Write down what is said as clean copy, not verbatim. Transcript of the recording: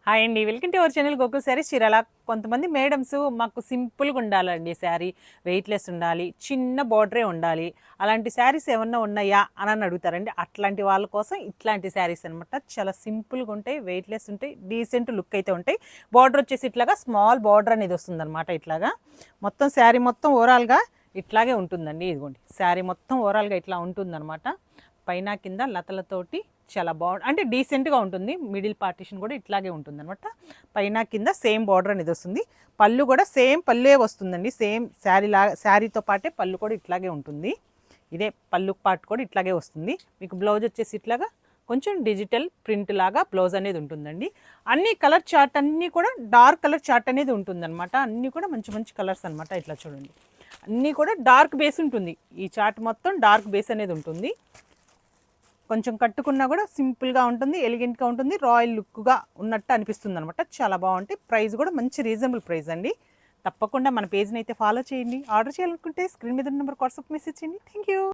Hi అండి, welcome to our channel Gokul saris Chirala. కొంతమంది madams మాకు సింపుల్గా ఉండాలండి, శారీ వెయిట్లెస్ ఉండాలి, చిన్న బార్డరే ఉండాలి, అలాంటి శారీస్ ఏమన్నా ఉన్నాయా అని అడుగుతారండి. అట్లాంటి వాళ్ళ కోసం ఇట్లాంటి శారీస్ అనమాట. చాలా సింపుల్గా ఉంటాయి, వెయిట్లెస్ ఉంటాయి, డీసెంట్ లుక్ అయితే ఉంటాయి. బార్డర్ వచ్చేసి ఇట్లాగా స్మాల్ బార్డర్ అనేది వస్తుంది అనమాట. ఇట్లాగా మొత్తం శారీ మొత్తం ఓవరాల్గా ఇట్లాగే ఉంటుందండి. ఇదిగోండి, శారీ మొత్తం ఓవరాల్గా ఇట్లా ఉంటుందన్నమాట. పైన కింద లతలతోటి చాలా అంటే డీసెంట్గా ఉంటుంది. మిడిల్ పార్టీషన్ కూడా ఇట్లాగే ఉంటుంది అనమాట. పైన కింద సేమ్ బార్డర్ అనేది వస్తుంది. పళ్ళు కూడా సేమ్ పళ్ళే వస్తుందండి. సేమ్ శారీతో పాటే పళ్ళు కూడా ఇట్లాగే ఉంటుంది. ఇదే పళ్ళు పార్ట్ కూడా ఇట్లాగే వస్తుంది. మీకు బ్లౌజ్ వచ్చేసి ఇట్లాగా కొంచెం డిజిటల్ ప్రింట్ లాగా బ్లౌజ్ అనేది ఉంటుందండి. అన్ని కలర్ చార్ట్ అన్నీ కూడా డార్క్ కలర్ చార్ట్ అనేది ఉంటుందన్నమాట. అన్నీ కూడా మంచి మంచి కలర్స్ అనమాట. ఇట్లా చూడండి, అన్నీ కూడా డార్క్ బేస్ ఉంటుంది. ఈ చార్ట్ మొత్తం డార్క్ బేస్ అనేది ఉంటుంది. కొంచెం కట్టుకున్నా కూడా సింపుల్గా ఉంటుంది, ఎలిగెంట్గా ఉంటుంది, రాయల్ లుక్గా ఉన్నట్టు అనిపిస్తుంది అనమాట. చాలా బాగుంటాయి. ప్రైస్ కూడా మంచి రీజనబుల్ ప్రైస్ అండి. తప్పకుండా మన పేజ్ని అయితే ఫాలో చేయండి. ఆర్డర్ చేయాలనుకుంటే స్క్రీన్ మీద నెంబర్ వాట్సాప్ మెసేజ్ చేయండి. Thank you.